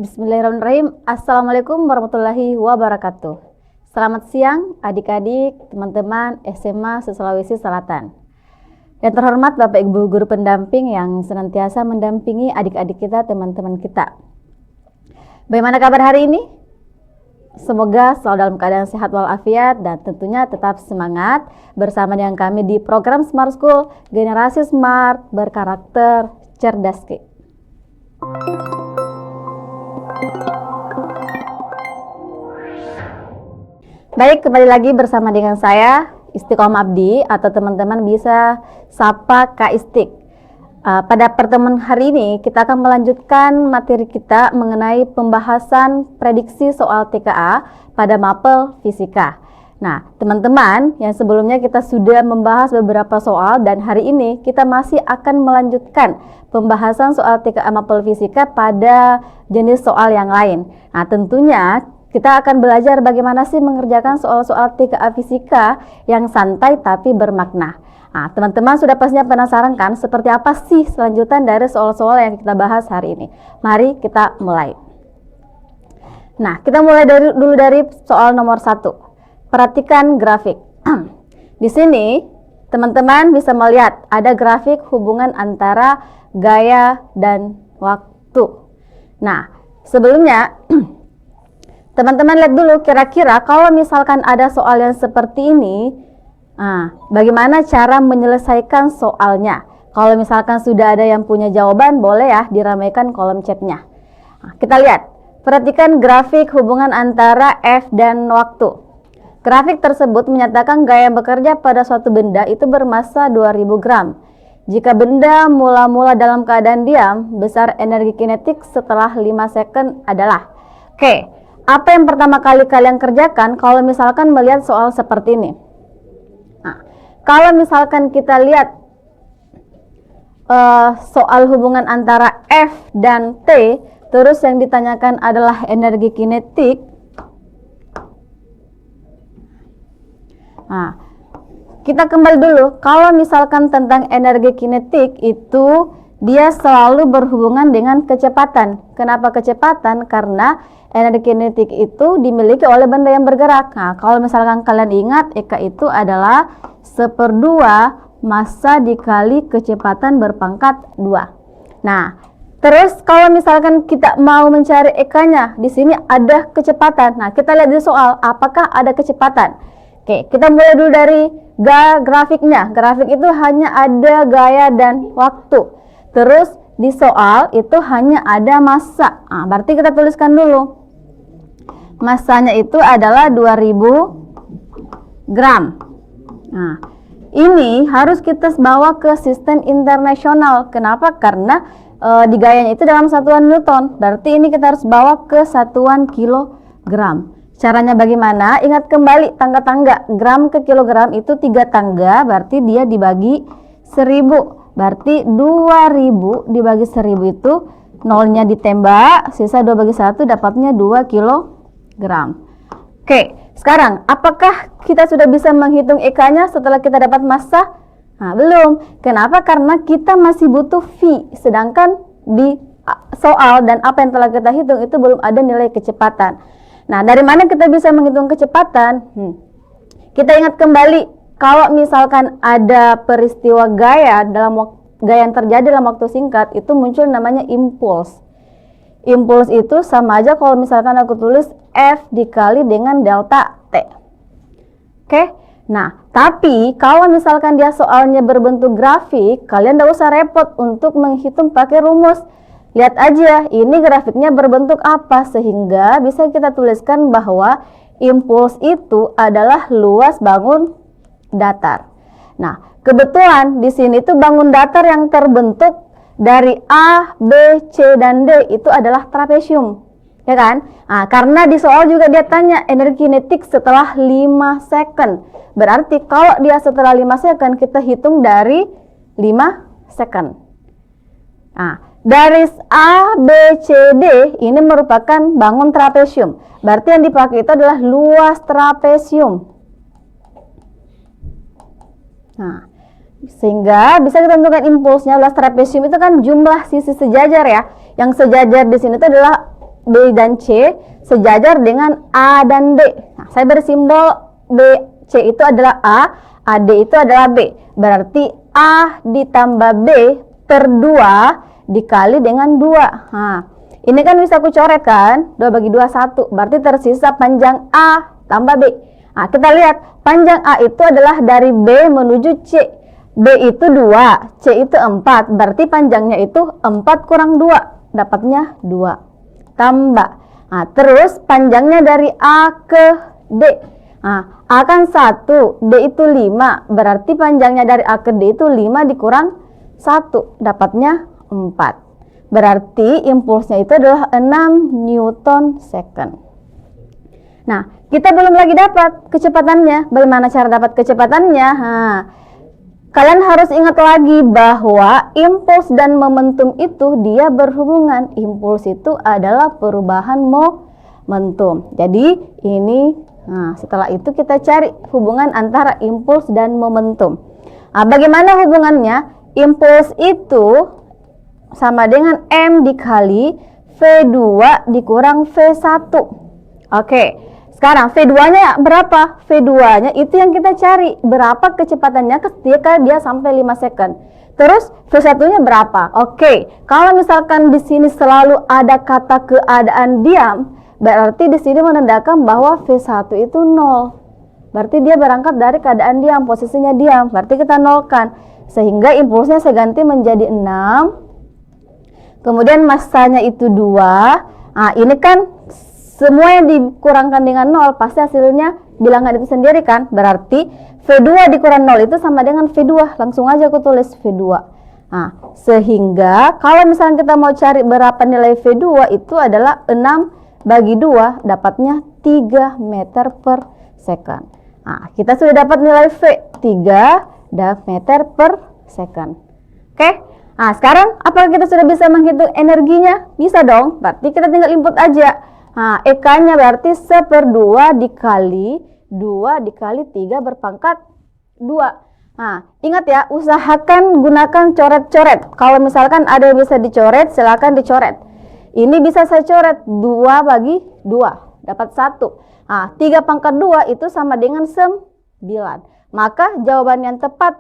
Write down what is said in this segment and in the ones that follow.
Bismillahirrahmanirrahim. Assalamualaikum warahmatullahi wabarakatuh. Selamat siang adik-adik, teman-teman SMA Sulawesi Selatan. Yang terhormat Bapak Ibu Guru Pendamping yang senantiasa mendampingi adik-adik kita, teman-teman kita. Bagaimana kabar hari ini? Semoga selalu dalam keadaan sehat walafiat dan tentunya tetap semangat bersama dengan kami di program Smart School, Generasi Smart Berkarakter Cerdas. Baik, kembali lagi bersama dengan saya Istiqomah Abdi, atau teman-teman bisa sapa Kak Istik. Pada pertemuan hari ini kita akan melanjutkan materi kita mengenai pembahasan prediksi soal TKA pada mapel fisika. Nah, teman-teman, yang sebelumnya kita sudah membahas beberapa soal dan hari ini kita masih akan melanjutkan pembahasan soal TKA mapel fisika pada jenis soal yang lain. Nah, tentunya kita akan belajar bagaimana sih mengerjakan soal-soal TKA fisika yang santai tapi bermakna. Nah, teman-teman sudah pastinya penasaran kan seperti apa sih selanjutan dari soal-soal yang kita bahas hari ini. Mari kita mulai. Nah, kita mulai dulu dari soal nomor 1. Perhatikan grafik. Di sini teman-teman bisa melihat ada grafik hubungan antara gaya dan waktu. Nah, sebelumnya teman-teman lihat dulu kira-kira kalau misalkan ada soal yang seperti ini, bagaimana cara menyelesaikan soalnya. Kalau misalkan sudah ada yang punya jawaban, boleh ya diramaikan kolom chatnya. Nah, kita lihat, perhatikan grafik hubungan antara F dan waktu. Grafik tersebut menyatakan gaya yang bekerja pada suatu benda itu bermassa 2000 gram. Jika benda mula-mula dalam keadaan diam, besar energi kinetik setelah 5 second adalah. Apa yang pertama kali kalian kerjakan kalau misalkan melihat soal seperti ini? Nah, kalau misalkan kita lihat soal hubungan antara F dan T, terus yang ditanyakan adalah energi kinetik. Nah, kita kembali dulu. Kalau misalkan tentang energi kinetik itu dia selalu berhubungan dengan kecepatan. Kenapa kecepatan? Karena energi kinetik itu dimiliki oleh benda yang bergerak. Nah, kalau misalkan kalian ingat, EK itu adalah 1/2 massa dikali kecepatan berpangkat 2. Nah, terus kalau misalkan kita mau mencari EK-nya, di sini ada kecepatan. Nah, kita lihat di soal, apakah ada kecepatan? Kita mulai dulu dari grafiknya. Grafik itu hanya ada gaya dan waktu. Terus di soal itu hanya ada massa. Nah, berarti kita tuliskan dulu. Massanya itu adalah 2000 gram. Nah, ini harus kita bawa ke sistem internasional. Kenapa? Karena di gayanya itu dalam satuan Newton. Berarti ini kita harus bawa ke satuan kilogram. Caranya bagaimana? Ingat kembali tangga-tangga. Gram ke kilogram itu 3 tangga, berarti dia dibagi 1000. Berarti 2000 dibagi 1000 itu nolnya ditembak, sisa 2 bagi 1 dapatnya 2 kilogram. Sekarang apakah kita sudah bisa menghitung EK-nya setelah kita dapat massa? Nah, belum. Kenapa? Karena kita masih butuh V, sedangkan di soal dan apa yang telah kita hitung itu belum ada nilai kecepatan. Nah, dari mana kita bisa menghitung kecepatan? Kita ingat kembali, kalau misalkan ada peristiwa gaya yang terjadi dalam waktu singkat, itu muncul namanya impuls. Impuls itu sama aja kalau misalkan aku tulis F dikali dengan delta T. Nah, tapi kalau misalkan dia soalnya berbentuk grafik, kalian tidak usah repot untuk menghitung pakai rumus. Lihat aja, ini grafiknya berbentuk apa, sehingga bisa kita tuliskan bahwa impuls itu adalah luas bangun datar. Nah, kebetulan di sini tuh bangun datar yang terbentuk dari A, B, C, dan D itu adalah trapesium, ya kan? Nah, karena di soal juga dia tanya energi kinetik setelah 5 second. Berarti kalau dia setelah 5 second, kita hitung dari 5 second. Nah, dari A, B, C, D ini merupakan bangun trapesium. Berarti yang dipakai itu adalah luas trapesium. Nah, sehingga bisa kita tentukan impulsnya. Luas trapesium itu kan jumlah sisi sejajar ya. Yang sejajar di sini itu adalah B dan C sejajar dengan A dan D. Nah, saya beri simbol B, C itu adalah A, AD itu adalah B. Berarti A ditambah B per 2 dikali dengan 2. Nah, ini kan bisa aku coret kan? 2 bagi 2, 1. Berarti tersisa panjang A tambah B. Nah, kita lihat panjang A itu adalah dari B menuju C. B itu 2, C itu 4. Berarti panjangnya itu 4 kurang 2. Dapatnya 2. Tambah. Nah, terus panjangnya dari A ke D. Nah, A kan 1, D itu 5. Berarti panjangnya dari A ke D itu 5 dikurang 1. Dapatnya 4. Berarti impulsnya itu adalah 6 Newton second. Nah, kita belum lagi dapat kecepatannya. Bagaimana cara dapat kecepatannya? Nah, kalian harus ingat lagi bahwa impuls dan momentum itu dia berhubungan. Impuls itu adalah perubahan momentum. Jadi ini, nah setelah itu kita cari hubungan antara impuls dan momentum. Nah, bagaimana hubungannya? Impuls itu sama dengan M dikali V2 dikurang V1. Oke. Sekarang V2-nya berapa? V2-nya itu yang kita cari. Berapa kecepatannya ketika dia sampai 5 second. Terus V1-nya berapa? Oke. Kalau misalkan di sini selalu ada kata keadaan diam, berarti di sini menandakan bahwa V1 itu 0. Berarti dia berangkat dari keadaan diam, posisinya diam. Berarti kita nolkan. Sehingga impulsnya saya ganti menjadi 6. Kemudian massanya itu 2. Nah, ini kan semua yang dikurangkan dengan 0 pasti hasilnya bilangan itu sendiri kan. Berarti V2 dikurang 0 itu sama dengan V2. Langsung aja aku tulis V2. Nah, sehingga kalau misalnya kita mau cari berapa nilai V2 itu adalah 6 bagi 2 dapatnya 3 meter per second. Nah, kita sudah dapat nilai V 3 meter per second. Oke. Nah, sekarang apakah kita sudah bisa menghitung energinya? Bisa dong. Berarti kita tinggal input aja. Nah, EK-nya berarti 1/2 dikali 2 dikali 3 berpangkat 2. Nah, ingat ya, usahakan gunakan coret-coret. Kalau misalkan ada yang bisa dicoret, silakan dicoret. Ini bisa saya coret 2 bagi 2, dapat 1. Nah, 3/2 itu sama dengan 9. Maka jawaban yang tepat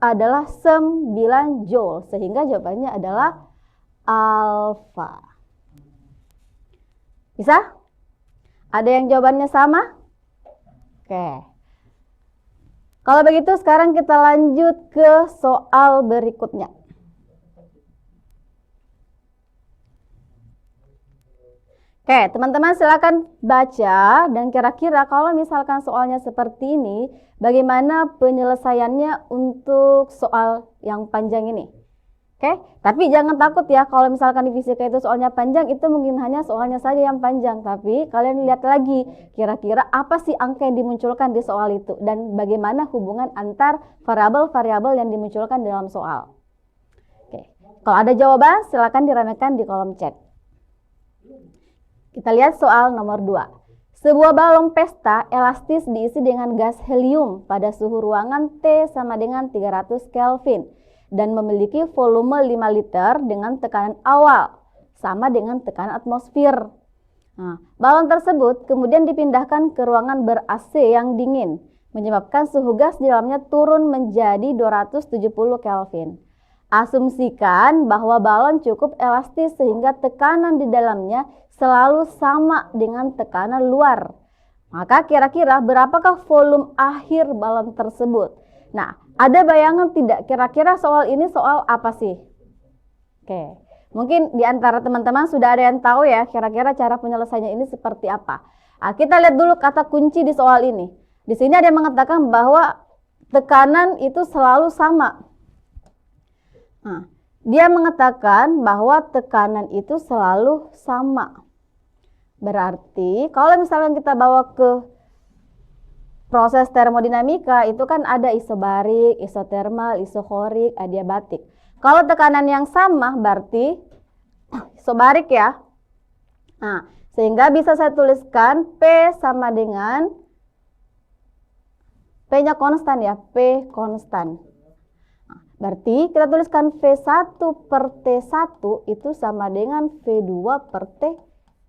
adalah 9 joule. Sehingga jawabannya adalah alfa. Bisa? Ada yang jawabannya sama? Oke. Kalau begitu sekarang kita lanjut ke soal berikutnya. Oke, teman-teman silakan baca dan kira-kira kalau misalkan soalnya seperti ini, bagaimana penyelesaiannya untuk soal yang panjang ini? Oke, tapi jangan takut ya kalau misalkan di fisika itu soalnya panjang, itu mungkin hanya soalnya saja yang panjang. Tapi kalian lihat lagi kira-kira apa sih angka yang dimunculkan di soal itu dan bagaimana hubungan antar variabel-variabel yang dimunculkan dalam soal. Oke, kalau ada jawaban silakan diramekan di kolom chat. Kita lihat soal nomor 2. Sebuah balon pesta elastis diisi dengan gas helium pada suhu ruangan T sama dengan 300 Kelvin. Dan memiliki volume 5 liter dengan tekanan awal sama dengan tekanan atmosfer. Nah, balon tersebut kemudian dipindahkan ke ruangan ber-AC yang dingin, menyebabkan suhu gas di dalamnya turun menjadi 270 Kelvin. Asumsikan bahwa balon cukup elastis sehingga tekanan di dalamnya selalu sama dengan tekanan luar. Maka kira-kira berapakah volume akhir balon tersebut? Nah, ada bayangan tidak kira-kira soal ini soal apa sih? Oke, mungkin di antara teman-teman sudah ada yang tahu ya kira-kira cara penyelesaiannya ini seperti apa. Nah, kita lihat dulu kata kunci di soal ini. Di sini ada yang mengatakan bahwa tekanan itu selalu sama. Nah, dia mengatakan bahwa tekanan itu selalu sama. Berarti kalau misalkan kita bawa ke proses termodinamika itu kan ada isobarik, isotermal, isokorik, adiabatik. Kalau tekanan yang sama berarti isobarik ya. Nah, sehingga bisa saya tuliskan P sama dengan P-nya konstan ya, P konstan. Nah, berarti kita tuliskan V1 per T1 itu sama dengan V2 per T2.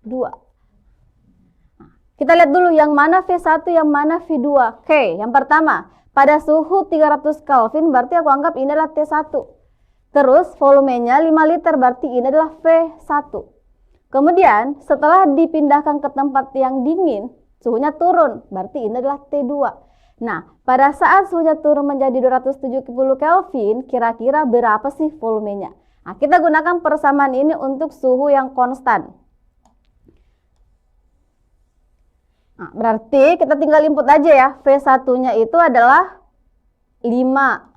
Kita lihat dulu yang mana V1, yang mana V2. Oke, yang pertama, pada suhu 300 Kelvin berarti aku anggap ini adalah T1. Terus volumenya 5 liter berarti ini adalah V1. Kemudian setelah dipindahkan ke tempat yang dingin, suhunya turun, berarti ini adalah T2. Nah, pada saat suhunya turun menjadi 270 Kelvin, kira-kira berapa sih volumenya? Nah, kita gunakan persamaan ini untuk suhu yang konstan. Nah, berarti kita tinggal input aja ya. V1-nya itu adalah 5.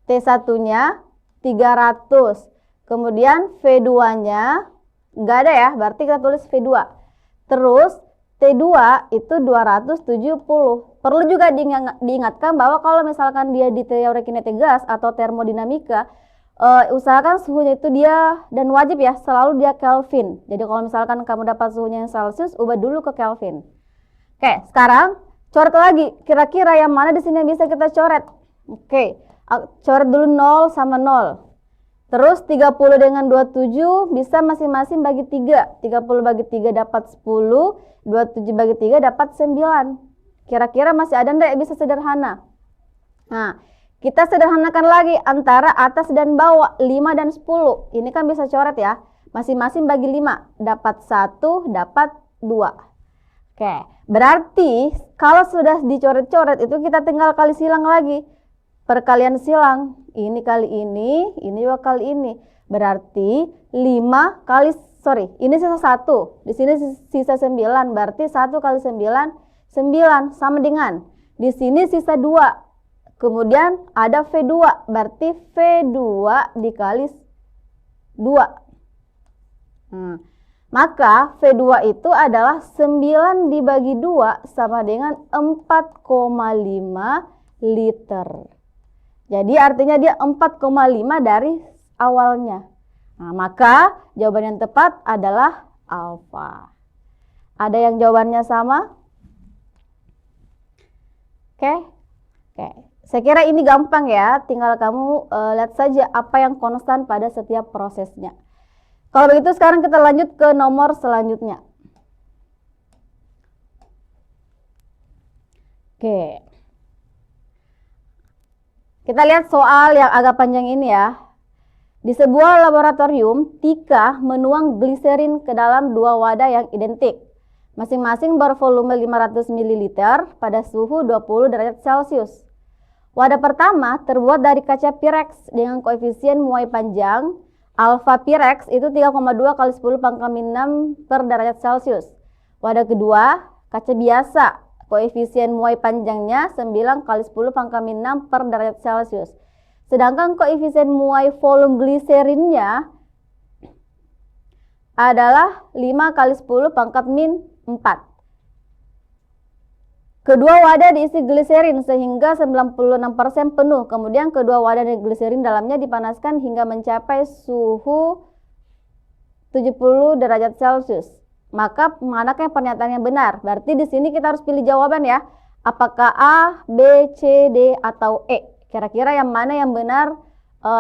T1-nya 300. Kemudian V2-nya nggak ada ya, berarti kita tulis V2. Terus T2 itu 270. Perlu juga diingatkan bahwa kalau misalkan dia di teori kinetik gas atau termodinamika, usahakan suhunya itu dia, dan wajib ya, selalu dia Kelvin. Jadi kalau misalkan kamu dapat suhunya yang Celsius, ubah dulu ke Kelvin. Oke, sekarang coret lagi. Kira-kira yang mana di sini yang bisa kita coret? Oke, coret dulu 0 sama 0. Terus 30 dengan 27 bisa masing-masing bagi 3. 30 bagi 3 dapat 10, 27 bagi 3 dapat 9. Kira-kira masih ada enggak yang bisa sederhana? Nah, kita sederhanakan lagi antara atas dan bawah, 5 dan 10. Ini kan bisa coret ya. Masing-masing bagi 5, dapat 1, dapat 2. Oke, berarti kalau sudah dicoret-coret itu kita tinggal kali silang lagi. Perkalian silang, ini kali ini juga kali ini. Berarti 5 kali, ini sisa 1. Di sini sisa 9, berarti 1 kali 9, 9 sama dengan. Di sini sisa 2. Kemudian ada V2, berarti V2 dikali 2. Maka V2 itu adalah 9 dibagi 2 sama dengan 4,5 liter. Jadi artinya dia 4,5 dari awalnya. Nah, maka jawaban yang tepat adalah alfa. Ada yang jawabannya sama? Oke. Saya kira ini gampang ya, tinggal kamu lihat saja apa yang konstan pada setiap prosesnya. Kalau begitu sekarang kita lanjut ke nomor selanjutnya. Oke. Kita lihat soal yang agak panjang ini ya. Di sebuah laboratorium, Tika menuang gliserin ke dalam 2 wadah yang identik. Masing-masing bervolume 500 ml pada suhu 20 derajat Celcius. Wadah pertama terbuat dari kaca Pyrex dengan koefisien muai panjang alfa Pyrex itu 3,2 kali 10 pangkat 6 per derajat Celcius. Wadah kedua, kaca biasa, koefisien muai panjangnya 9 kali 10 pangkat 6 per derajat Celcius. Sedangkan koefisien muai volume gliserinnya adalah 5 kali 10 pangkat min 4. Kedua wadah diisi gliserin sehingga 96% penuh. Kemudian kedua wadah dari gliserin dalamnya dipanaskan hingga mencapai suhu 70 derajat Celcius. Maka manakah pernyataan yang benar? Berarti di sini kita harus pilih jawaban ya. Apakah A, B, C, D atau E? Kira-kira yang mana yang benar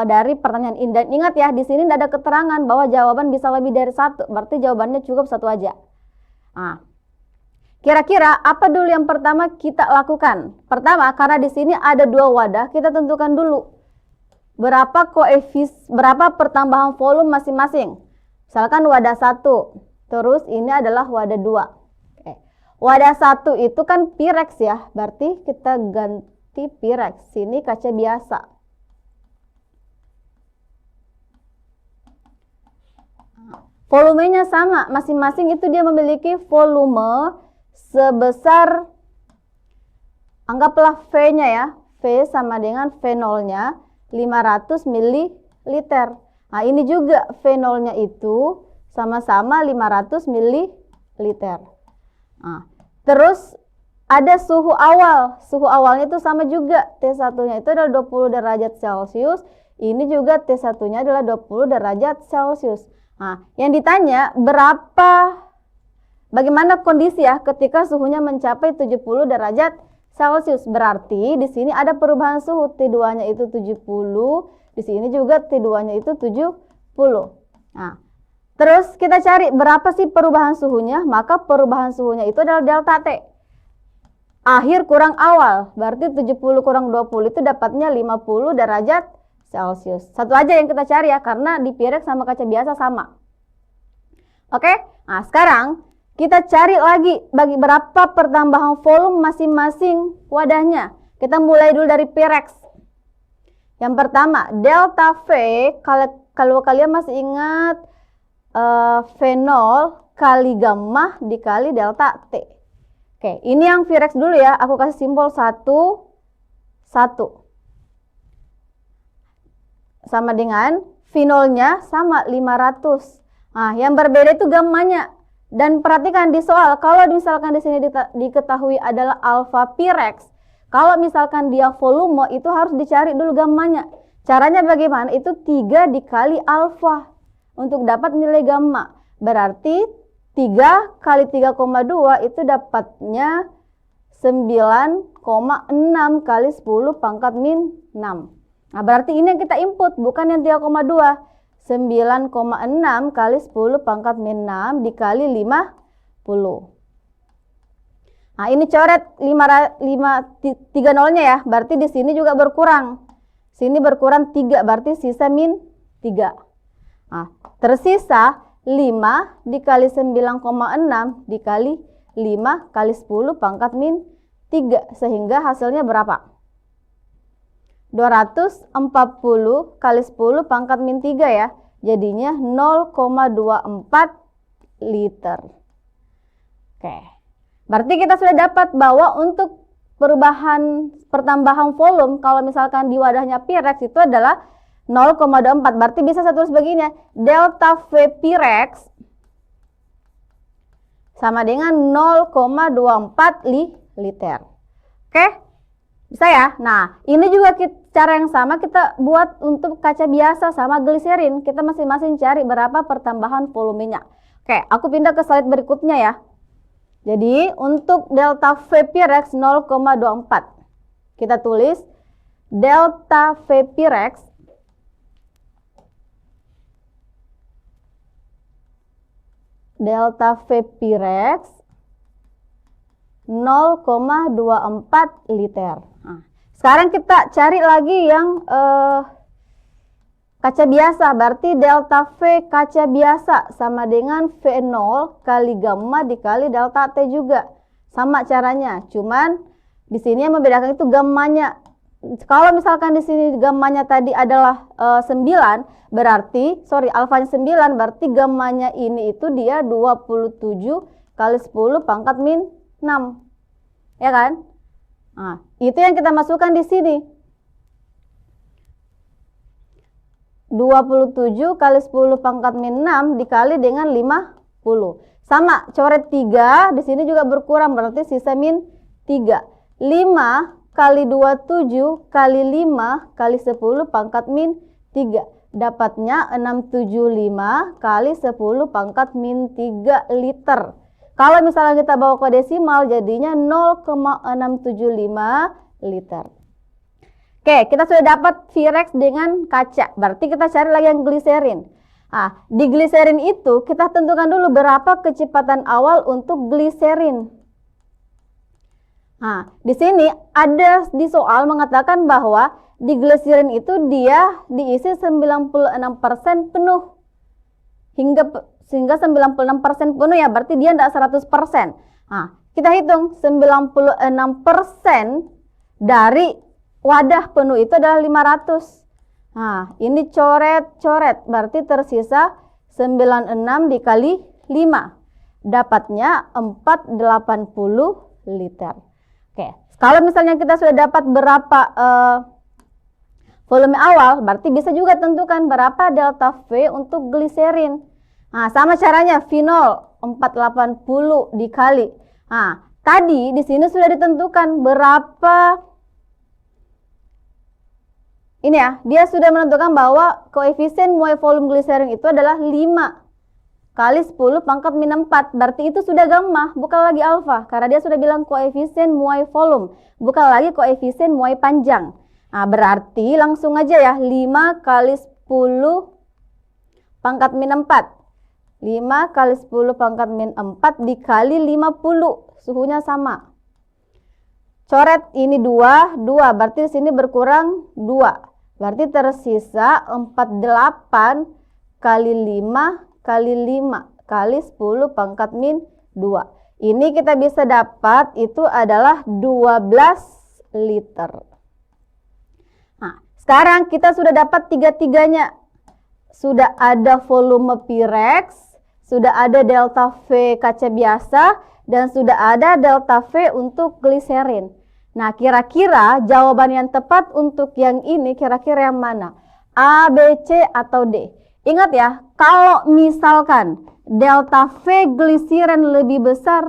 dari pertanyaan ini? Dan ingat ya, di sini tidak ada keterangan bahwa jawaban bisa lebih dari 1. Berarti jawabannya cukup 1 aja. Nah, kira-kira apa dulu yang pertama kita lakukan? Pertama, karena di sini ada 2 wadah, kita tentukan dulu berapa pertambahan volume masing-masing. Misalkan wadah 1, terus ini adalah wadah 2. Oke. Wadah 1 itu kan Pyrex ya, berarti kita ganti Pyrex. Sini kaca biasa. Volumenya sama, masing-masing itu dia memiliki volume sebesar, anggaplah V-nya ya, V sama dengan V0-nya 500 ml. Nah, ini juga V0-nya itu sama-sama 500 ml. Nah, terus ada suhu awal. Suhu awalnya itu sama juga. T1-nya itu adalah 20 derajat Celcius. Ini juga T1-nya adalah 20 derajat Celcius. Nah, yang ditanya bagaimana kondisi ya ketika suhunya mencapai 70 derajat Celcius. Berarti di sini ada perubahan suhu. T2-nya itu 70, di sini juga T2-nya itu 70. Nah, Terus kita cari berapa sih perubahan suhunya, maka perubahan suhunya itu adalah delta T. Akhir kurang awal, berarti 70 kurang 20 itu dapatnya 50 derajat Celcius. Satu aja yang kita cari ya, karena di Pirex sama kaca biasa sama. Oke, nah sekarang kita cari lagi bagi berapa pertambahan volume masing-masing wadahnya. Kita mulai dulu dari Pirex. Yang pertama, delta V, kalau kalian masih ingat fenol kali gamma dikali delta T. Oke, ini yang Pirex dulu ya, aku kasih simbol 1, 1. Sama dengan fenolnya sama 500. Nah, yang berbeda itu gammanya. Dan perhatikan di soal, kalau misalkan di sini diketahui adalah alpha Pirex, kalau misalkan dia volume itu harus dicari dulu gammanya. Caranya bagaimana? Itu 3 dikali alpha untuk dapat nilai gamma. Berarti 3 kali 3,2 itu dapatnya 9,6 kali 10 pangkat min 6. Nah, berarti ini yang kita input, bukan yang 3,2. 9,6 kali 10 pangkat min 6 dikali 50. Nah, ini coret 3 nolnya ya, berarti di sini juga berkurang. Sini berkurang 3, berarti sisa min 3. Nah, tersisa 5 dikali 9,6 dikali 5 kali 10 pangkat min 3. Sehingga hasilnya berapa? 240 kali 10 pangkat min 3 ya. Jadinya 0,24 liter. Oke. Berarti kita sudah dapat bahwa untuk pertambahan volume kalau misalkan di wadahnya Pirex itu adalah 0,24. Berarti bisa saya tulis begini ya. Delta V Pirex sama dengan 0,24 liter. Oke? Bisa ya? Nah, ini juga cara yang sama kita buat untuk kaca biasa sama gliserin. Kita masing-masing cari berapa pertambahan volumenya. Oke, aku pindah ke slide berikutnya ya. Jadi, untuk delta V Pirex 0,24. Kita tulis delta V Pirex Pirex 0,24 liter. Nah, sekarang kita cari lagi yang kaca biasa. Berarti delta V kaca biasa sama dengan V0 kali gamma dikali delta T juga. Sama caranya, cuman di sini yang membedakan itu gammanya. Kalau misalkan di sini gammanya tadi adalah 9, berarti alfanya 9, berarti gammanya ini itu dia 27 kali 10 pangkat min 6. Ya kan? Nah, itu yang kita masukkan di sini. 27 kali 10 pangkat min 6 dikali dengan 50. Sama, coret 3, di sini juga berkurang, berarti sisa min 3. 5 kali 27 kali 5 kali 10 pangkat min 3. Dapatnya 675 kali 10 pangkat min 3 liter. Kalau misalnya kita bawa ke desimal jadinya 0,675 liter. Oke, kita sudah dapat Pirex dengan kaca. Berarti kita cari lagi yang gliserin. Nah, di gliserin itu kita tentukan dulu berapa kecepatan awal untuk gliserin. Nah, di sini ada di soal mengatakan bahwa di gliserin itu dia diisi 96% penuh. Sehingga 96% penuh ya, berarti dia tidak 100%. Nah, kita hitung 96% dari wadah penuh itu adalah 500. Nah, ini coret-coret, berarti tersisa 96 dikali 5. Dapatnya 480 liter. Oke, kalau misalnya kita sudah dapat berapa volume awal, berarti bisa juga tentukan berapa delta V untuk gliserin. Nah, sama caranya fenol 480 dikali. Nah, tadi di sini sudah ditentukan berapa. Ini ya, dia sudah menentukan bahwa koefisien muai volume gliserin itu adalah 5 kali 10 pangkat min 4. Berarti itu sudah gamma, bukan lagi alfa. Karena dia sudah bilang koefisien muai volume, bukan lagi koefisien muai panjang. Nah, berarti langsung aja ya, 5 kali 10 pangkat min 4. 5 kali 10 pangkat min 4 dikali 50. Suhunya sama. Coret ini 2, berarti di sini berkurang 2. Berarti tersisa 48 kali 5 kali 5 kali 10 pangkat min 2. Ini kita bisa dapat itu adalah 12 liter. Nah, sekarang kita sudah dapat tiga-tiganya. Sudah ada volume Pyrex, sudah ada delta V kaca biasa, dan sudah ada delta V untuk gliserin. Nah, kira-kira jawaban yang tepat untuk yang ini kira-kira yang mana? A, B, C, atau D? Ingat ya, kalau misalkan delta V gliserin lebih besar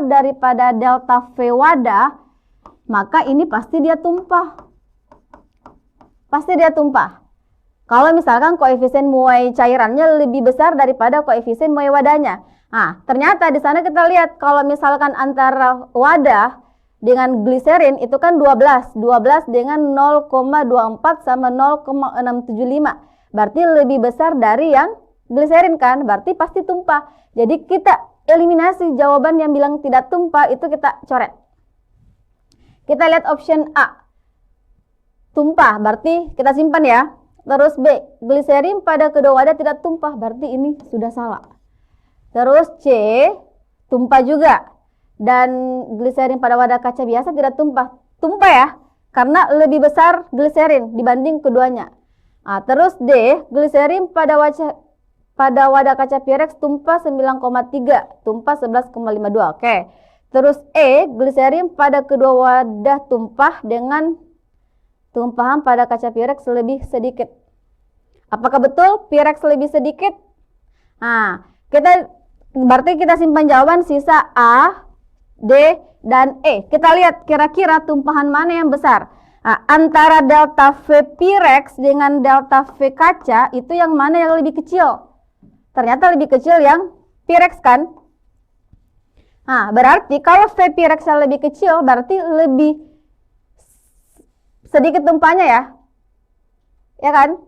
daripada delta V wadah, maka ini pasti dia tumpah. Pasti dia tumpah. Kalau misalkan koefisien muai cairannya lebih besar daripada koefisien muai wadahnya. Nah, ternyata di sana kita lihat kalau misalkan antara wadah dengan gliserin itu kan 12 dengan 0,24 sama 0,675. Berarti lebih besar dari yang gliserin kan, berarti pasti tumpah. Jadi kita eliminasi jawaban yang bilang tidak tumpah, itu kita coret. Kita lihat option A. Tumpah, berarti kita simpan ya. Terus B, gliserin pada kedua wadah tidak tumpah, berarti ini sudah salah. Terus C, tumpah juga. Dan gliserin pada wadah kaca biasa tidak tumpah. Tumpah ya, karena lebih besar gliserin dibanding keduanya. Nah, terus D, gliserin pada wadah kaca Pyrex tumpah 9,3, tumpah 11,52. Oke. Terus E, gliserin pada kedua wadah tumpah dengan tumpahan pada kaca Pyrex lebih sedikit. Apakah betul Pyrex lebih sedikit? Nah, berarti kita simpan jawaban sisa A, D, dan E. Kita lihat kira-kira tumpahan mana yang besar. Nah, antara delta V Pyrex dengan delta V kaca itu yang mana yang lebih kecil? Ternyata lebih kecil yang Pyrex kan? Nah, berarti kalau V Pyrex yang lebih kecil berarti lebih sedikit tumpahnya ya. Ya kan?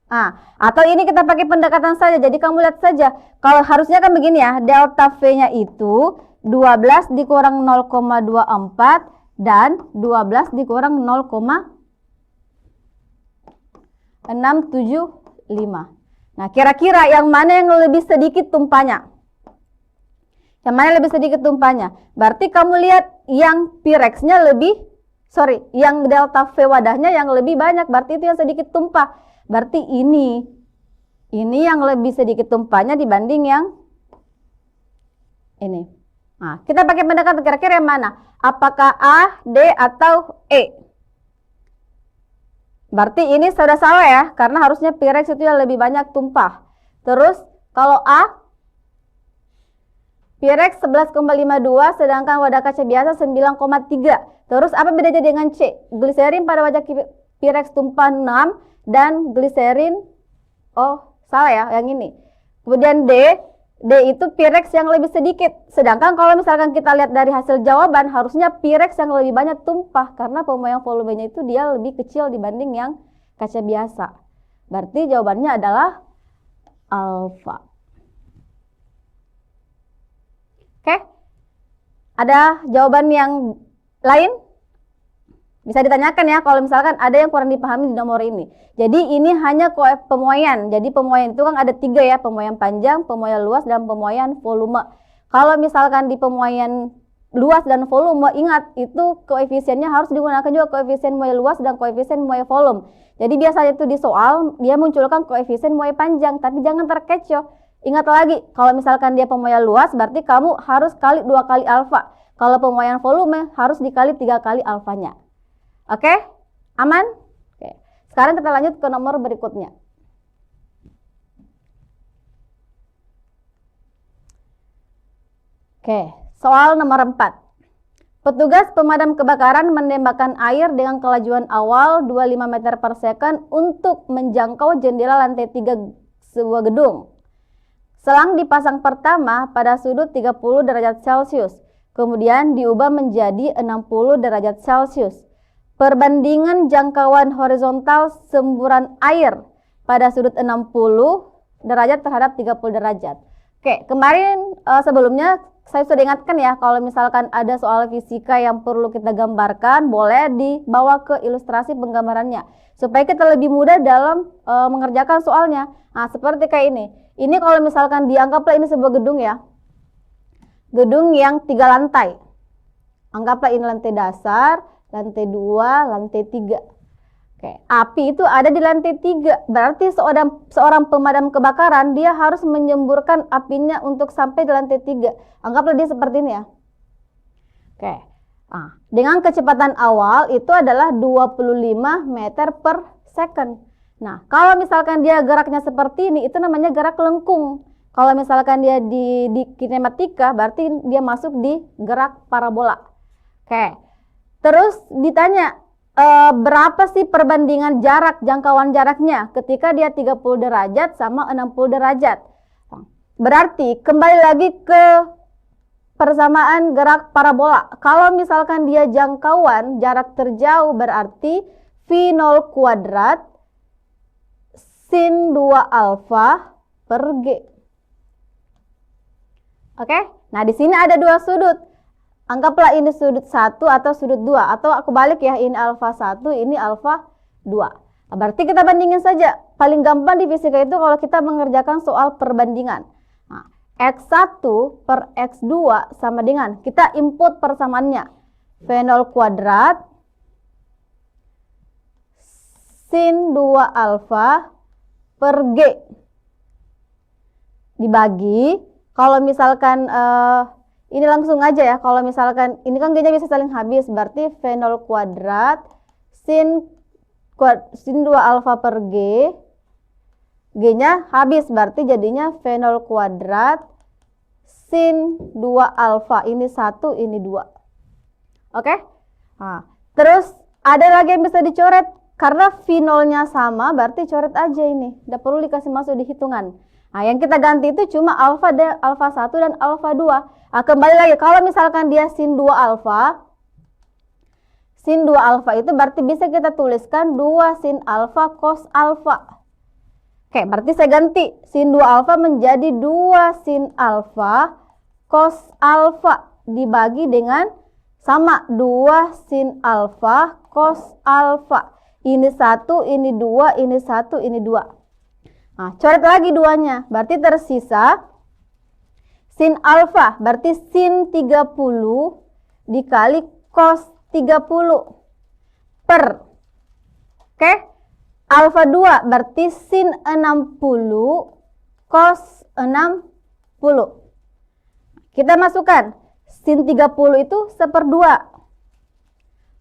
Nah, atau ini kita pakai pendekatan saja. Jadi kamu lihat saja. Kalau harusnya kan begini ya. Delta V-nya itu 12 dikurang 0,24 dan 12 dikurang 0,675. Nah, kira-kira yang mana yang lebih sedikit tumpahnya? Yang mana yang lebih sedikit tumpahnya? Berarti kamu lihat yang Pyrex-nya yang delta V wadahnya yang lebih banyak. Berarti itu yang sedikit tumpah. Berarti ini yang lebih sedikit tumpahnya dibanding yang ini. Nah, kita pakai pendekatan kira-kira yang mana? Apakah A, D, atau E? Berarti ini sudah salah ya, karena harusnya Pyrex itu yang lebih banyak tumpah. Terus kalau A, Pyrex 11,52, sedangkan wadah kaca biasa 9,3. Terus apa bedanya dengan C? Gliserin pada wadah Pyrex tumpah 6 dan gliserin, salah ya yang ini. Kemudian D itu Pyrex yang lebih sedikit. Sedangkan kalau misalkan kita lihat dari hasil jawaban, harusnya Pyrex yang lebih banyak tumpah karena pemuaian volumenya itu dia lebih kecil dibanding yang kaca biasa. Berarti jawabannya adalah alfa. Oke? Ada jawaban yang lain? Bisa ditanyakan ya kalau misalkan ada yang kurang dipahami di nomor ini. Jadi ini hanya pemuaian. Jadi pemuaian itu kan ada 3 ya. Pemuaian panjang, pemuaian luas, dan pemuaian volume. Kalau misalkan di pemuaian luas dan volume, ingat itu koefisiennya harus digunakan juga koefisien muai luas dan koefisien muai volume. Jadi biasanya itu di soal dia munculkan koefisien muai panjang. Tapi jangan terkecoh. Ingat lagi, kalau misalkan dia pemuaian luas berarti kamu harus kali 2 kali alfa. Kalau pemuaian volume harus dikali 3 kali alfanya. Oke, aman? Oke. Sekarang kita lanjut ke nomor berikutnya. Oke, soal nomor 4. Petugas pemadam kebakaran menembakkan air dengan kelajuan awal 25 meter per second untuk menjangkau jendela lantai 3 sebuah gedung. Selang dipasang pertama pada sudut 30 derajat Celcius, kemudian diubah menjadi 60 derajat Celcius. Perbandingan jangkauan horizontal semburan air pada sudut 60 derajat terhadap 30 derajat. Oke, kemarin sebelumnya saya sudah ingatkan ya, kalau misalkan ada soal fisika yang perlu kita gambarkan, boleh dibawa ke ilustrasi penggambarannya, supaya kita lebih mudah dalam mengerjakan soalnya. Nah, seperti kayak ini. Ini kalau misalkan dianggaplah ini sebuah gedung ya, gedung yang 3 lantai. Anggaplah ini lantai dasar, lantai 2, lantai 3. Oke, api itu ada di lantai 3. Berarti seorang pemadam kebakaran dia harus menyemburkan apinya untuk sampai di lantai 3. Anggaplah dia seperti ini ya. Oke. Nah, dengan kecepatan awal itu adalah 25 meter per second. Nah, kalau misalkan dia geraknya seperti ini, itu namanya gerak lengkung. Kalau misalkan dia di kinematika, berarti dia masuk di gerak parabola. Oke. Terus ditanya, berapa sih perbandingan jangkauan jaraknya ketika dia 30 derajat sama 60 derajat. Berarti kembali lagi ke persamaan gerak parabola. Kalau misalkan dia jangkauan jarak terjauh, berarti V0 kuadrat sin 2 alfa per G. Oke, nah di sini ada 2 sudut. Anggaplah ini sudut 1 atau sudut 2, atau aku balik ya, ini alfa 1, ini alfa 2. Nah, berarti kita bandingin saja. Paling gampang di fisika itu kalau kita mengerjakan soal perbandingan. Nah, X1 per X2 sama dengan, kita input persamaannya, V0 kuadrat sin 2 alfa per G. Dibagi, kalau misalkan ini langsung aja ya, kalau misalkan ini kan G-nya bisa saling habis, berarti V0 kuadrat sin 2 alfa per G, G-nya habis, berarti jadinya V0 kuadrat sin 2 alfa, ini 1, ini 2. Oke? Nah, terus ada lagi yang bisa dicoret, karena V0-nya sama, berarti coret aja ini, tidak perlu dikasih masuk di hitungan. Nah, yang kita ganti itu cuma alfa 1 dan alfa 2. Nah, kembali lagi, kalau misalkan dia sin 2 alfa itu berarti bisa kita tuliskan 2 sin alfa cos alfa. Oke, berarti saya ganti sin 2 alfa menjadi 2 sin alfa cos alfa dibagi dengan sama 2 sin alfa cos alfa. Ini 1, ini 2, ini 1, ini 2. Nah, coret lagi 2-nya, berarti tersisa sin alfa, berarti sin 30 dikali cos 30 per, oke, alfa 2 berarti sin 60 cos 60. Kita masukkan, sin 30 itu 1/2,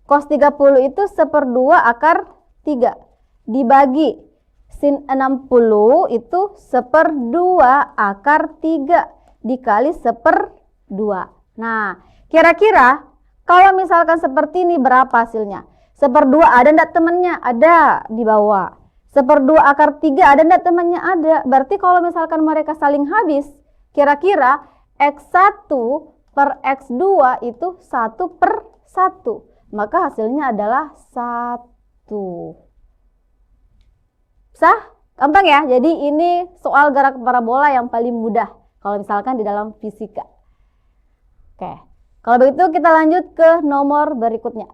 cos 30 itu 1/2 akar 3, dibagi sin 60 itu 1/2 akar 3 dikali 1/2. Nah, kira-kira kalau misalkan seperti ini berapa hasilnya? 1/2 ada enggak temannya? Ada di bawah. 1/2 akar 3 ada enggak temannya? Ada. Berarti kalau misalkan mereka saling habis, kira-kira X1 per X2 itu 1/1. Maka hasilnya adalah 1. Sah? Gampang ya? Jadi ini soal gerak parabola yang paling mudah kalau misalkan di dalam fisika. Oke, kalau begitu kita lanjut ke nomor berikutnya.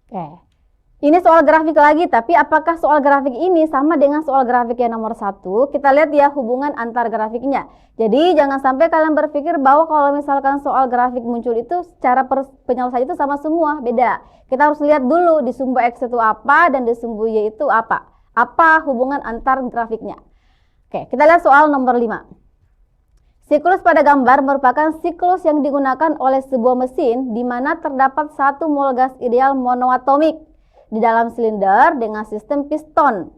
Oke, ini soal grafik lagi, tapi apakah soal grafik ini sama dengan soal grafik yang nomor 1? Kita lihat ya hubungan antar grafiknya. Jadi jangan sampai kalian berpikir bahwa kalau misalkan soal grafik muncul itu secara penyelesaian itu sama semua, beda. Kita harus lihat dulu di sumbu X itu apa dan di sumbu Y itu apa. Apa hubungan antar grafiknya. Oke, kita lihat soal nomor 5. Siklus pada gambar merupakan siklus yang digunakan oleh sebuah mesin di mana terdapat 1 mol gas ideal monoatomik di dalam silinder dengan sistem piston.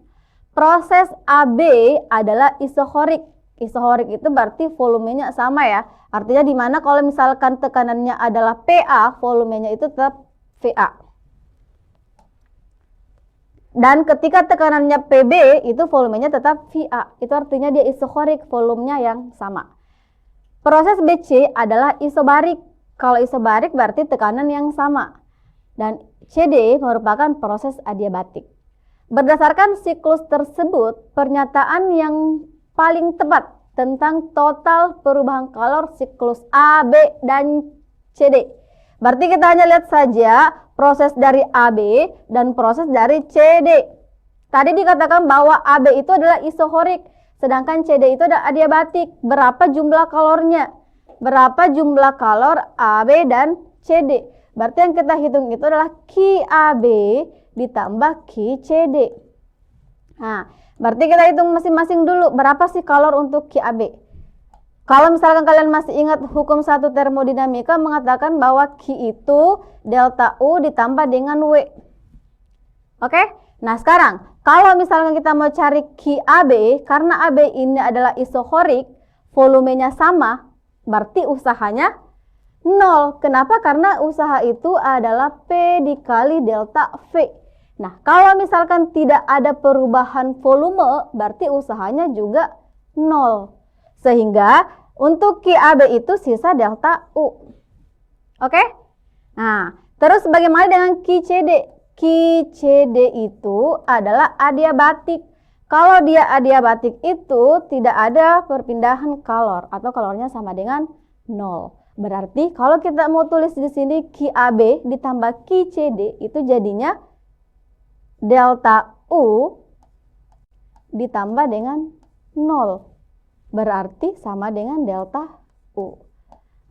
Proses AB adalah isohorik. Isohorik itu berarti volumenya sama ya. Artinya di mana kalau misalkan tekanannya adalah PA, volumenya itu tetap VA. Dan ketika tekanannya PB, itu volumenya tetap VA. Itu artinya dia isohorik, volumenya yang sama. Proses BC adalah isobarik. Kalau isobarik berarti tekanan yang sama. dan CD merupakan proses adiabatik. Berdasarkan siklus tersebut, pernyataan yang paling tepat tentang total perubahan kalor siklus A, B, dan CD. Berarti kita hanya lihat saja proses dari AB dan proses dari CD. Tadi dikatakan bahwa AB itu adalah isohorik, sedangkan CD itu adalah adiabatik. Berapa jumlah kalornya? Berapa jumlah kalor AB dan CD? Berarti yang kita hitung itu adalah QAB ditambah QCD. Nah, berarti kita hitung masing-masing dulu. Berapa sih kalor untuk QAB? Kalau misalkan kalian masih ingat hukum 1 termodinamika mengatakan bahwa Q itu delta U ditambah dengan W. Oke? Nah, sekarang kalau misalkan kita mau cari QAB, karena AB ini adalah isohorik, volumenya sama, berarti usahanya 0. Kenapa? Karena usaha itu adalah P dikali delta V. Nah, kalau misalkan tidak ada perubahan volume, berarti usahanya juga 0. Sehingga untuk QAB itu sisa delta U. Oke? Nah, terus bagaimana dengan QCD? QCD itu adalah adiabatik. Kalau dia adiabatik itu tidak ada perpindahan kalor atau kalornya sama dengan 0. Berarti kalau kita mau tulis di sini QAB ditambah QCD itu jadinya delta U ditambah dengan 0. Berarti sama dengan delta U.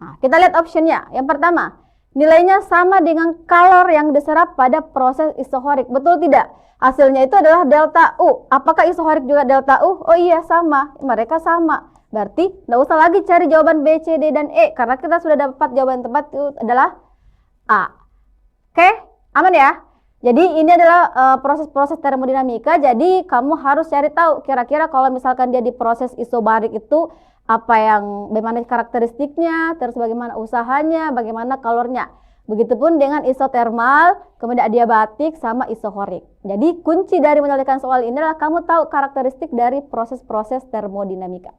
Nah, kita lihat optionnya. Yang pertama, nilainya sama dengan kalor yang diserap pada proses isohorik. Betul tidak? Hasilnya itu adalah delta U. Apakah isohorik juga delta U? Oh iya, sama. Mereka sama. Berarti tidak usah lagi cari jawaban B, C, D, dan E. Karena kita sudah dapat jawaban tepat itu adalah A. Oke? Aman ya? Jadi ini adalah proses-proses termodinamika. Jadi kamu harus cari tahu kira-kira kalau misalkan dia di proses isobarik itu bagaimana karakteristiknya, terus bagaimana usahanya, bagaimana kalornya. Begitupun dengan isotermal, kemudian adiabatik sama isohorik. Jadi kunci dari menyelesaikan soal ini adalah kamu tahu karakteristik dari proses-proses termodinamika.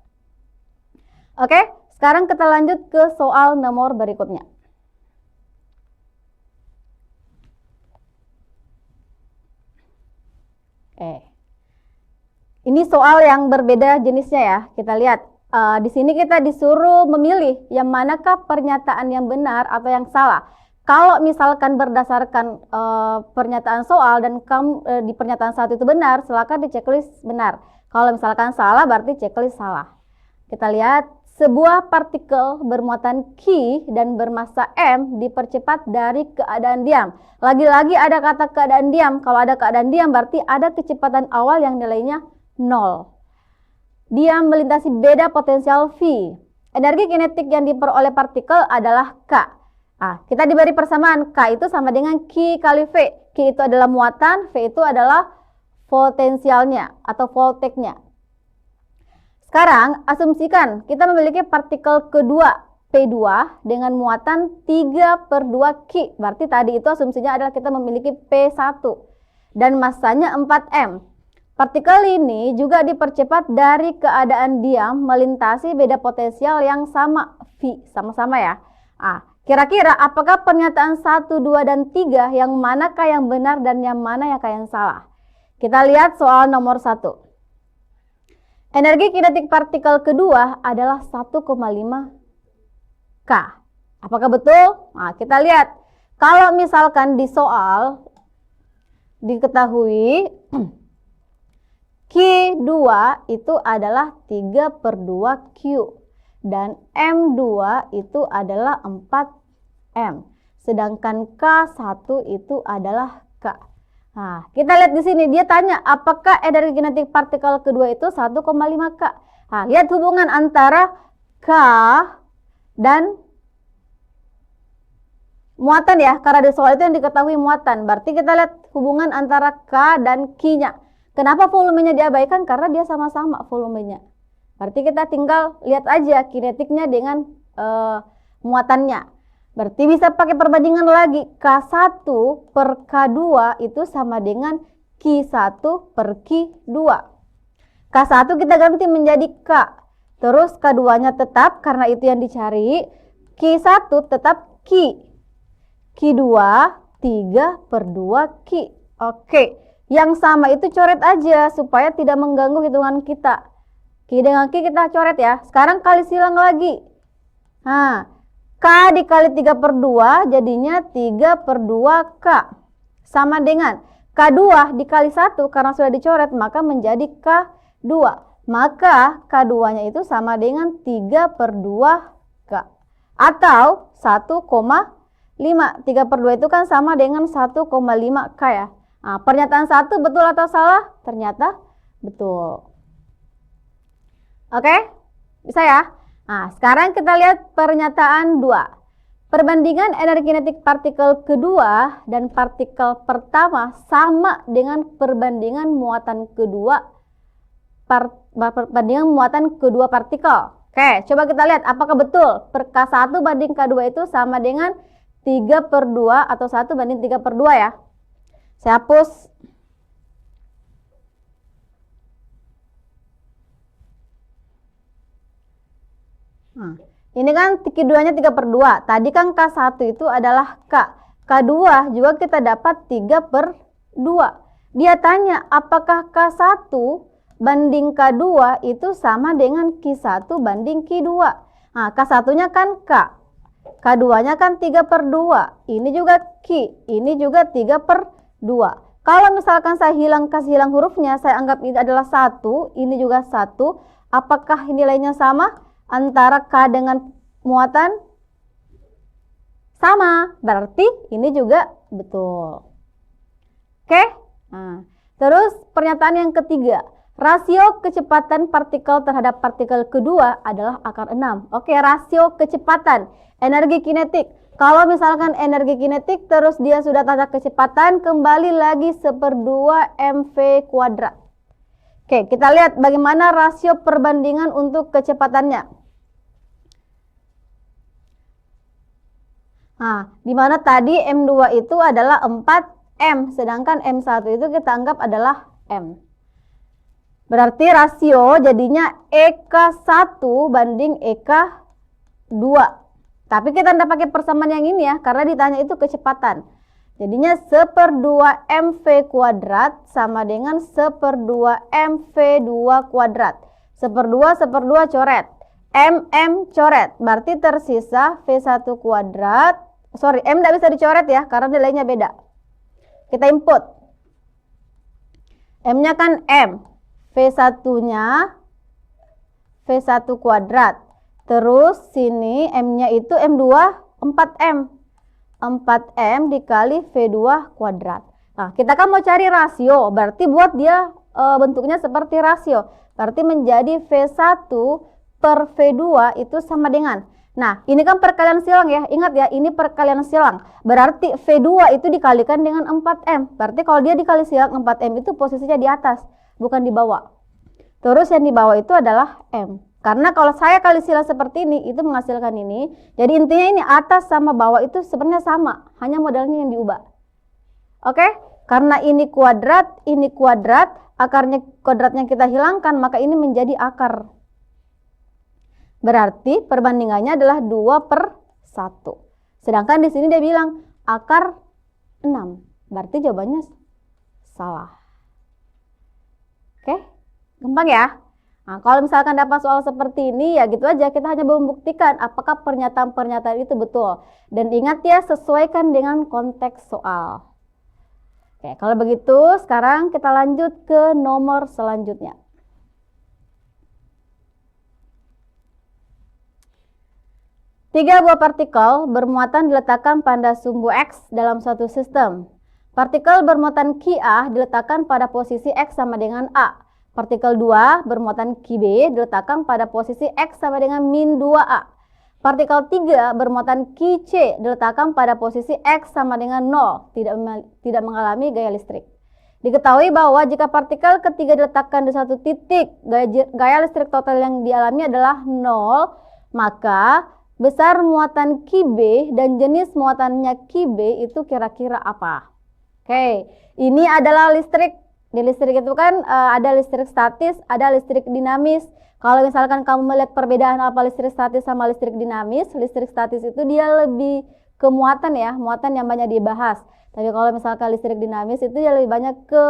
Oke, sekarang kita lanjut ke soal nomor berikutnya. Ini soal yang berbeda jenisnya ya. Kita lihat. Di sini kita disuruh memilih yang manakah pernyataan yang benar atau yang salah. Kalau misalkan berdasarkan pernyataan soal dan di pernyataan saat itu benar, silakan di checklist benar. Kalau misalkan salah, berarti checklist salah. Kita lihat. Sebuah partikel bermuatan Q dan bermassa M dipercepat dari keadaan diam. Lagi-lagi ada kata keadaan diam. Kalau ada keadaan diam berarti ada kecepatan awal yang nilainya 0. Dia melintasi beda potensial V. Energi kinetik yang diperoleh partikel adalah K. Nah, kita diberi persamaan K itu sama dengan Q kali V. Q itu adalah muatan, V itu adalah potensialnya atau volteknya. Sekarang, asumsikan kita memiliki partikel kedua P2 dengan muatan 3/2Q. Berarti tadi itu asumsinya adalah kita memiliki P1 dan massanya 4M. Partikel ini juga dipercepat dari keadaan diam melintasi beda potensial yang sama V. Sama-sama ya. Kira-kira apakah pernyataan 1, 2, dan 3 yang manakah yang benar dan yang mana yang salah? Kita lihat soal nomor 1. Energi kinetik partikel kedua adalah 1,5 K. Apakah betul? Nah, kita lihat. Kalau misalkan di soal diketahui Q2 itu adalah 3/2Q dan M2 itu adalah 4M. Sedangkan K1 itu adalah K. Nah, kita lihat di sini dia tanya apakah energi kinetik partikel kedua itu 1,5 K. Nah, lihat hubungan antara K dan muatan ya, karena di soal itu yang diketahui muatan. Berarti kita lihat hubungan antara K dan Q-nya. Kenapa volumenya diabaikan? Karena dia sama-sama volumenya. Berarti kita tinggal lihat aja kinetiknya dengan muatannya. Berarti bisa pakai perbandingan lagi. K1 per K2 itu sama dengan Q1 per Q2. K1 kita ganti menjadi K. Terus K2-nya tetap karena itu yang dicari. Q1 tetap Q. Q2 3/2 Ki. Oke, yang sama itu coret aja supaya tidak mengganggu hitungan kita. Ki dengan Ki kita coret ya. Sekarang kali silang lagi. Nah, K dikali 3/2 jadinya 3/2 K. Sama dengan K2 dikali 1 karena sudah dicoret maka menjadi K2. Maka K2-nya itu sama dengan 3/2 K. Atau 1,5. 3/2 itu kan sama dengan 1,5 K ya. Nah, pernyataan 1 betul atau salah? Ternyata betul. Oke? Bisa ya? Nah, sekarang kita lihat pernyataan 2. Perbandingan energi kinetik partikel kedua dan partikel pertama sama dengan perbandingan muatan kedua partikel. Oke, coba kita lihat apakah betul K1 banding K2 itu sama dengan 3/2 atau 1 banding 3/2 ya. Saya hapus. Nah, ini kan Q2-nya 3/2. Tadi kan K1 itu adalah K. K2 juga kita dapat 3/2. Dia tanya apakah K1 banding K2 itu sama dengan Q1 banding Q2. Nah, K1-nya kan K. K2-nya kan 3/2. Ini juga Q. Ini juga 3/2. Kalau misalkan saya kasih hilang hurufnya, saya anggap ini adalah 1. Ini juga 1. Apakah nilainya sama? Antara K dengan muatan sama, berarti ini juga betul. Oke? Nah, terus pernyataan yang ketiga, rasio kecepatan partikel terhadap partikel kedua adalah akar 6. Oke, rasio kecepatan energi kinetik. Kalau misalkan energi kinetik terus dia sudah tata kecepatan, kembali lagi 1/2 mv kuadrat. Oke, kita lihat bagaimana rasio perbandingan untuk kecepatannya. Nah, di mana tadi M2 itu adalah 4M, sedangkan M1 itu kita anggap adalah M. Berarti rasio jadinya EK1 banding EK2. Tapi kita tidak pakai persamaan yang ini ya, karena ditanya itu kecepatan. Jadinya 1/2 mv kuadrat sama dengan 1/2 mv2 kuadrat. 1/2 coret. M coret. Berarti tersisa V1 kuadrat. Sorry, M tidak bisa dicoret ya, karena nilainya beda. Kita input. M-nya kan M. V1-nya V1 kuadrat. Terus sini M-nya itu M2, 4M. 4M dikali V2 kuadrat. Nah, kita kan mau cari rasio, berarti buat dia bentuknya seperti rasio. Berarti menjadi V1 per V2 itu sama dengan. Nah, ini kan perkalian silang ya. Ingat ya, ini perkalian silang. Berarti V2 itu dikalikan dengan 4M. Berarti kalau dia dikali silang 4M itu posisinya di atas, bukan di bawah. Terus yang di bawah itu adalah M. Karena kalau saya kali silang seperti ini, itu menghasilkan ini. Jadi intinya ini atas sama bawah itu sebenarnya sama. Hanya modalnya yang diubah. Oke? Karena ini kuadrat, akarnya kuadratnya kita hilangkan, maka ini menjadi akar. Berarti perbandingannya adalah 2/1. Sedangkan di sini dia bilang akar 6. Berarti jawabannya salah. Oke? Gampang ya? Nah, kalau misalkan dapat soal seperti ini, ya gitu aja. Kita hanya membuktikan apakah pernyataan-pernyataan itu betul. Dan ingat ya, sesuaikan dengan konteks soal. Oke, kalau begitu sekarang kita lanjut ke nomor selanjutnya. Tiga buah partikel bermuatan diletakkan pada sumbu X dalam suatu sistem. Partikel bermuatan Qi(A) diletakkan pada posisi X sama dengan A. Partikel 2 bermuatan Qb diletakkan pada posisi X sama dengan min 2A. Partikel 3 bermuatan Qc diletakkan pada posisi X sama dengan 0, tidak mengalami gaya listrik. Diketahui bahwa jika partikel ketiga diletakkan di satu titik, gaya listrik total yang dialami adalah 0, maka besar muatan Qb dan jenis muatannya Qb itu kira-kira apa? Oke, ini adalah listrik. Di listrik itu kan ada listrik statis, ada listrik dinamis. Kalau misalkan kamu melihat perbedaan apa listrik statis sama listrik dinamis, listrik statis itu dia lebih ke muatan ya, muatan yang banyak dibahas. Tapi kalau misalkan listrik dinamis itu dia lebih banyak ke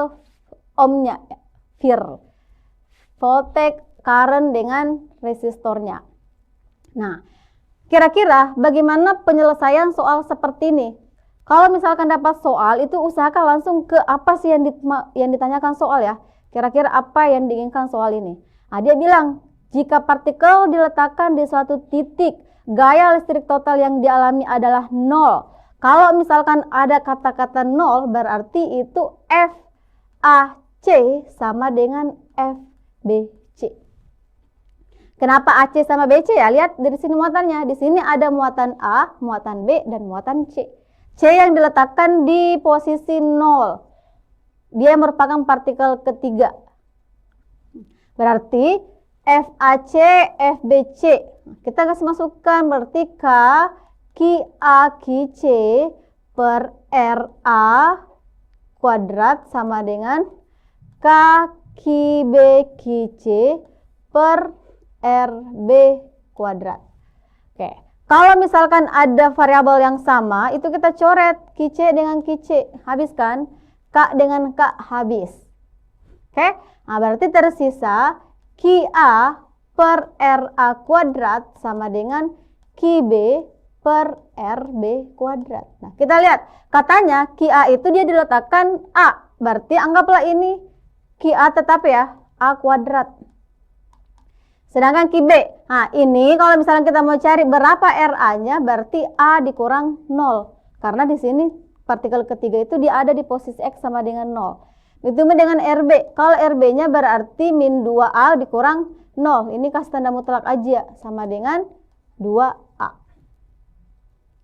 ohmnya, vir, voltage, current dengan resistornya. Nah, kira-kira bagaimana penyelesaian soal seperti ini? Kalau misalkan dapat soal itu usahakan langsung ke apa sih yang ditanyakan soal ya. Kira-kira apa yang diinginkan soal ini? Nah, dia bilang jika partikel diletakkan di suatu titik, gaya listrik total yang dialami adalah 0. Kalau misalkan ada kata-kata 0 berarti itu FAC sama dengan FBC. Kenapa AC sama BC ya? Lihat dari sini muatannya. Di sini ada muatan A, muatan B, dan muatan C. C yang diletakkan di posisi 0. Dia merupakan partikel ketiga. Berarti FAC, FBC. Kita kasih masukkan berarti K, QA, QC per RA kuadrat sama dengan K, QB, QC per RB kuadrat. Oke, kalau misalkan ada variabel yang sama, itu kita coret QC dengan QC, habis kan? K dengan K habis. Oke, nah berarti tersisa QA per RA kuadrat sama dengan QB per RB kuadrat. Nah, kita lihat, katanya QA itu dia diletakkan A, berarti anggaplah ini QA tetap ya, A kuadrat. Sedangkan QB, nah ini kalau misalnya kita mau cari berapa RA-nya, berarti A dikurang 0. Karena di sini partikel ketiga itu dia ada di posisi X sama dengan 0. Itu dengan RB, kalau RB-nya berarti min 2A dikurang 0. Ini kasih tanda mutlak aja, sama dengan 2A.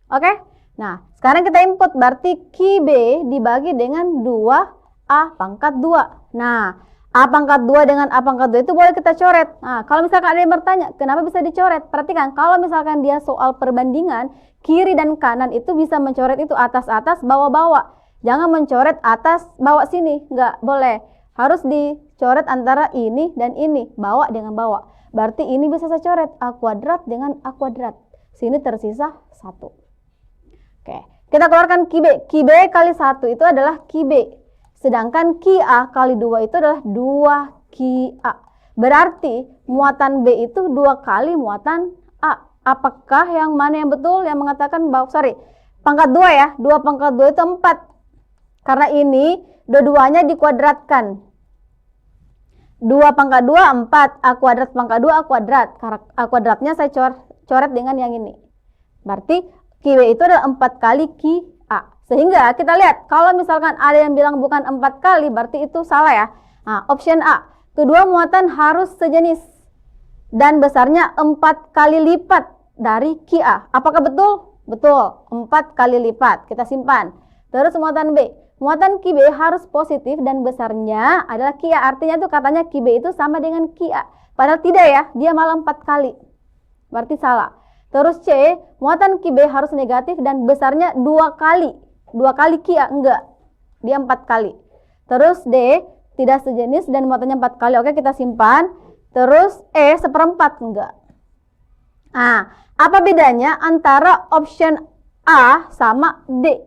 Oke, nah sekarang kita input, berarti QB dibagi dengan 2A pangkat 2. Nah, A pangkat 2 dengan A pangkat 2 itu boleh kita coret. Nah, kalau misalkan ada yang bertanya, kenapa bisa dicoret? Perhatikan, kalau misalkan dia soal perbandingan, kiri dan kanan itu bisa mencoret itu atas-atas, bawah-bawah. Jangan mencoret atas, bawah sini. Nggak boleh. Harus dicoret antara ini dan ini. Bawah dengan bawah. Berarti ini bisa saya coret A kuadrat dengan A kuadrat. Sini tersisa 1. Oke, kita keluarkan QB. QB kali 1 itu adalah QB. Sedangkan QA kali 2 itu adalah 2 QA. Berarti muatan B itu 2 kali muatan A. Apakah yang mana yang betul? Yang mengatakan bahwa, pangkat 2 ya. 2 pangkat 2 itu 4. Karena ini dua-duanya dikuadratkan. 2 pangkat 2, 4. A kuadrat pangkat 2, A kuadrat. A kuadratnya saya coret dengan yang ini. Berarti QB itu adalah 4 kali QA. Sehingga kita lihat, kalau misalkan ada yang bilang bukan 4 kali, berarti itu salah ya. Nah, option A, kedua muatan harus sejenis dan besarnya 4 kali lipat dari QA. Apakah betul? Betul, 4 kali lipat. Kita simpan. Terus muatan B, muatan QB harus positif dan besarnya adalah QA. Artinya itu katanya QB itu sama dengan QA. Padahal tidak ya, dia malah 4 kali. Berarti salah. Terus C, muatan QB harus negatif dan besarnya 2 kali. 2 kali QA, enggak. Dia 4 kali. Terus D, tidak sejenis dan muatannya 4 kali. Oke, kita simpan. Terus E, 1/4, enggak. Nah, apa bedanya antara option A sama D?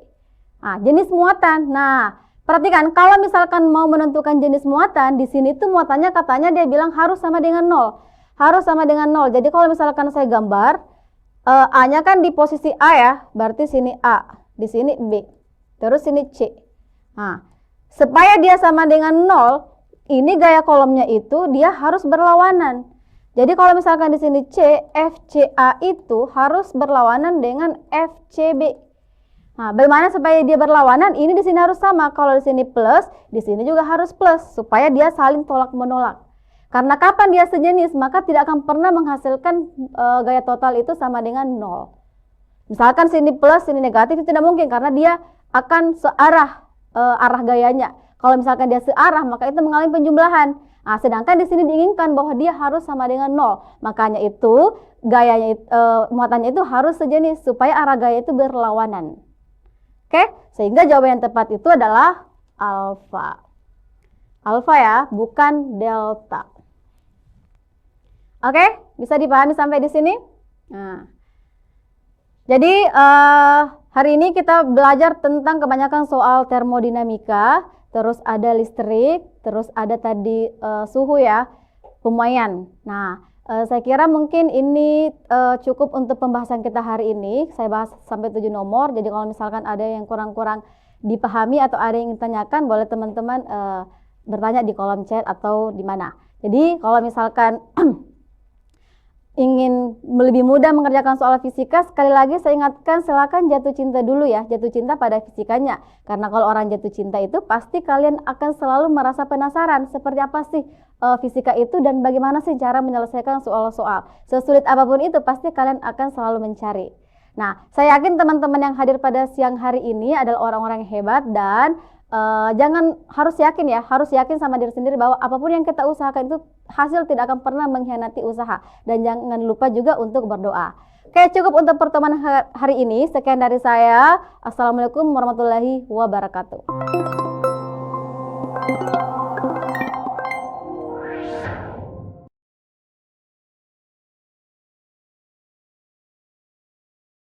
Nah, jenis muatan. Nah, perhatikan, kalau misalkan mau menentukan jenis muatan, di sini tuh muatannya katanya dia bilang harus sama dengan 0. Harus sama dengan 0. Jadi kalau misalkan saya gambar, A-nya kan di posisi A ya, berarti sini A, di sini B, terus sini C. Nah, supaya dia sama dengan 0, ini gaya kolomnya itu dia harus berlawanan. Jadi kalau misalkan di sini C, FCA itu harus berlawanan dengan FCB. Nah, bagaimana supaya dia berlawanan? Ini di sini harus sama. Kalau di sini plus, di sini juga harus plus supaya dia saling tolak menolak. Karena kapan dia sejenis, maka tidak akan pernah menghasilkan gaya total itu sama dengan 0. Misalkan sini plus, sini negatif, itu tidak mungkin karena dia akan searah arah gayanya. Kalau misalkan dia searah, maka itu mengalami penjumlahan. Nah, sedangkan di sini diinginkan bahwa dia harus sama dengan 0. Makanya itu gayanya muatannya itu harus sejenis supaya arah gaya itu berlawanan. Oke, sehingga jawaban yang tepat itu adalah alfa. Alfa ya, bukan delta. Oke, bisa dipahami sampai di sini? Nah, jadi Hari ini kita belajar tentang kebanyakan soal termodinamika, terus ada listrik, terus ada tadi suhu ya, pemuaian. Nah, saya kira mungkin ini cukup untuk pembahasan kita hari ini. Saya bahas sampai 7 nomor, jadi kalau misalkan ada yang kurang-kurang dipahami atau ada yang ingin tanyakan, boleh teman-teman bertanya di kolom chat atau di mana. Jadi kalau misalkan ingin lebih mudah mengerjakan soal fisika, sekali lagi saya ingatkan silakan jatuh cinta dulu ya, jatuh cinta pada fisikanya. Karena kalau orang jatuh cinta itu pasti kalian akan selalu merasa penasaran seperti apa sih fisika itu dan bagaimana sih cara menyelesaikan soal-soal. Sesulit apapun itu pasti kalian akan selalu mencari. Nah, saya yakin teman-teman yang hadir pada siang hari ini adalah orang-orang yang hebat dan harus yakin sama diri sendiri bahwa apapun yang kita usahakan itu hasil tidak akan pernah mengkhianati usaha, dan jangan lupa juga untuk berdoa. Oke, cukup untuk pertemuan hari ini. Sekian dari saya. Assalamualaikum warahmatullahi wabarakatuh.